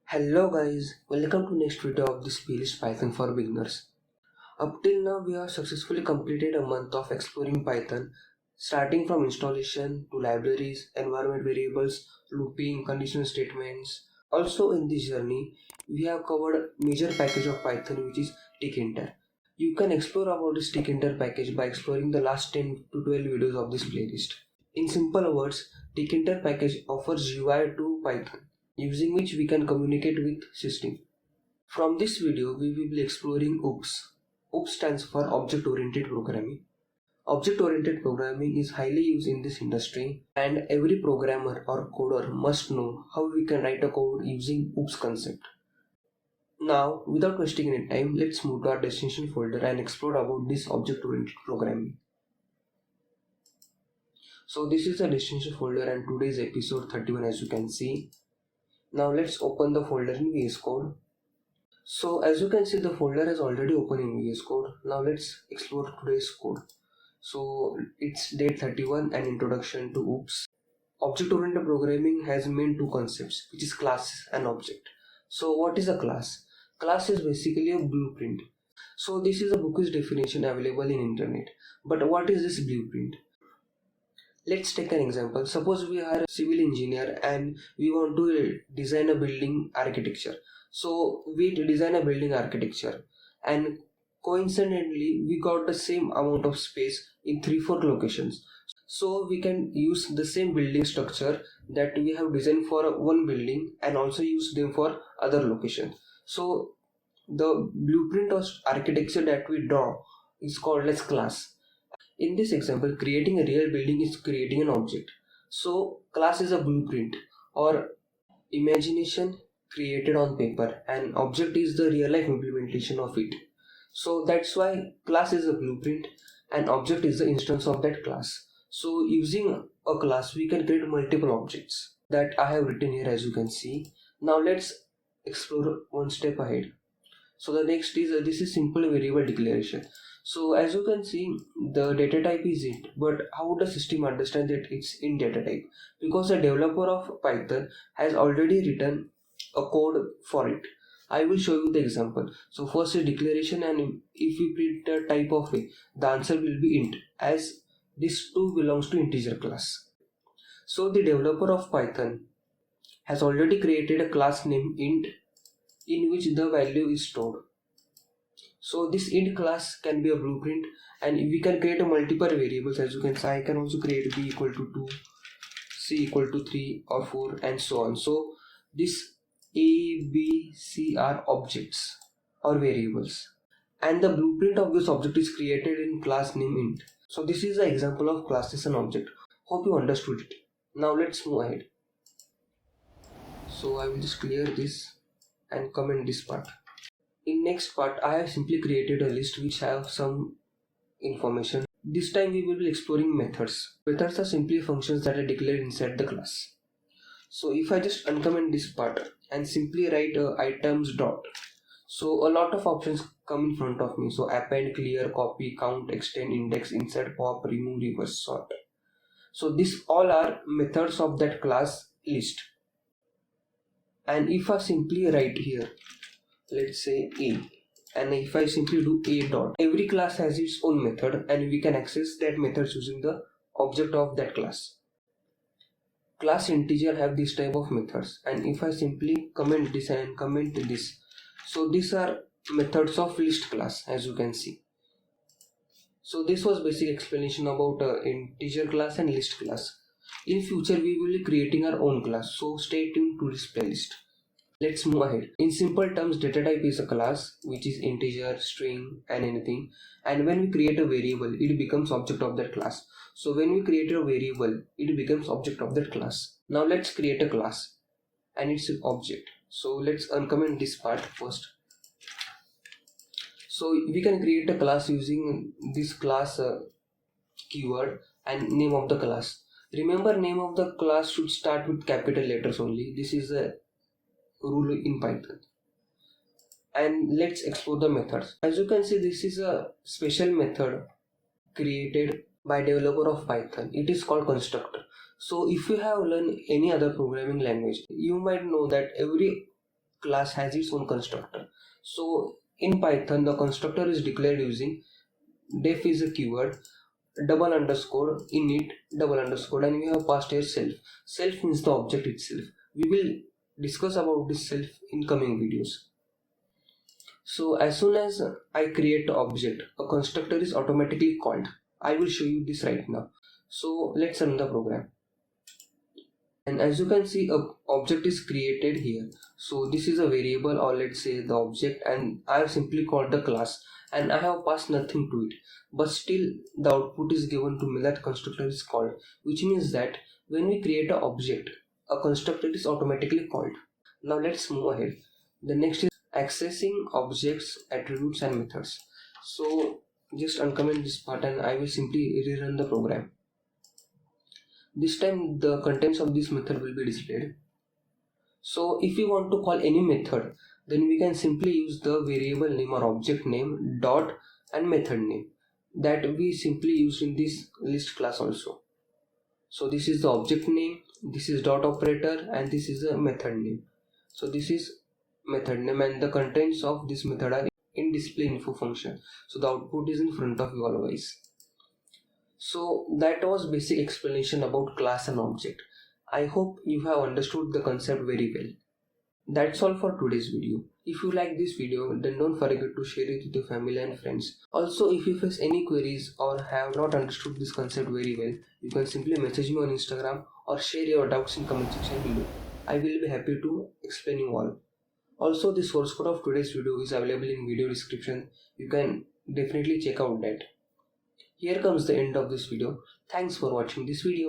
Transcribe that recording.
Hello guys, welcome to next video of this playlist Python for beginners. Up till now we have successfully completed a month of exploring Python, starting from installation to libraries, environment variables, looping, conditional statements. Also in this journey, we have covered major package of Python which is tkinter. You can explore about this tkinter package by exploring the last 10 to 12 videos of this playlist. In simple words, tkinter package offers UI to Python, using which we can communicate with system. From this video, we will be exploring OOPS. OOPS stands for Object Oriented Programming. Object Oriented Programming is highly used in this industry, and every programmer or coder must know how we can write a code using OOPS concept. Now, without wasting any time, let's move to our destination folder and explore about this Object Oriented Programming. So this is the destination folder and today's episode 31 as you can see. Now let's open the folder in VS Code. So as you can see, the folder is already open in VS Code. Now let's explore today's code. So it's date 31 and introduction to OOPS. Object-oriented programming has main two concepts, which is class and object. So what is a class? Class is basically a blueprint. So this is a bookish definition available in internet. But what is this blueprint? Let's take an example. Suppose we are a civil engineer and we want to design a building architecture. So we design a building architecture and coincidentally we got the same amount of space in 3-4 locations. So we can use the same building structure that we have designed for one building and also use them for other locations. So the blueprint of architecture that we draw is called as class. In this example, creating a real building is creating an object. So class is a blueprint or imagination created on paper, and object is the real life implementation of it. So that's why class is a blueprint and object is the instance of that class. So using a class we can create multiple objects that I have written here as you can see. Now let's explore one step ahead. So the next is this is simple variable declaration. So as you can see, the data type is int, but how would the system understand that it's int data type? Because the developer of Python has already written a code for it. I will show you the example. So first is declaration, and if we print the type of a, the answer will be int, as this too belongs to integer class. So the developer of Python has already created a class named int in which the value is stored. So this int class can be a blueprint and we can create a multiple variables. As you can see, I can also create b equal to 2, c equal to 3 or 4 and so on. So this a, b, c are objects or variables, and the blueprint of this object is created in class name int. So this is an example of classes and object. Hope you understood it. Now let's move ahead. So I will just clear this and comment this part. In next part, I have simply created a list which have some information. This time we will be exploring methods. Methods are simply functions that are declared inside the class. So if I just uncomment this part and simply write items dot, so a lot of options come in front of me. So append, clear, copy, count, extend, index, insert, pop, remove, reverse, sort. So these all are methods of that class list. And if I simply write here, let's say a, and if I simply do a dot, every class has its own method and we can access that method using the object of that class. Class integer have this type of methods, and if I simply comment this and comment this, so these are methods of list class as you can see. So this was basic explanation about integer class and list class. In future we will be creating our own class, so stay tuned to this playlist. Let's move ahead. In simple terms, data type is a class which is integer, string and anything, and when we create a variable it becomes object of that class. So when we create a variable it becomes object of that class. Now let's create a class and it's an object. So let's uncomment this part first. So we can create a class using this class keyword and name of the class. Remember, name of the class should start with capital letters only. This is a rule in Python. And let's explore the methods. As you can see, this is a special method created by developer of Python. It is called constructor. So if you have learned any other programming language, you might know that every class has its own constructor. So in Python, the constructor is declared using def is a keyword, double underscore init double underscore, and we have passed here self. Self means the object itself. We will discuss about this self in coming videos. So as soon as I create an object, a constructor is automatically called. I will show you this right now. So let's run the program. And as you can see, a object is created here. So this is a variable, or let's say the object, and I have simply called the class, and I have passed nothing to it, but still the output is given to me that constructor is called, which means that when we create an object, a constructor is automatically called. Now let's move ahead. The next is accessing objects, attributes and methods. So just uncomment this part and I will simply rerun the program. This time the contents of this method will be displayed. So if we want to call any method, then we can simply use the variable name or object name dot and method name that we simply use in this list class also. So this is the object name, this is dot operator, and this is a method name. So this is method name, and the contents of this method are in display info function. So the output is in front of you always. So that was basic explanation about class and object. I hope you have understood the concept very well. That's all for today's video. If you like this video, then don't forget to share it with your family and friends. Also, if you face any queries or have not understood this concept very well, you can simply message me on Instagram or share your doubts in comment section below. I will be happy to explain you all. Also, the source code of today's video is available in video description. You can definitely check out that. Here comes the end of this video. Thanks for watching this video.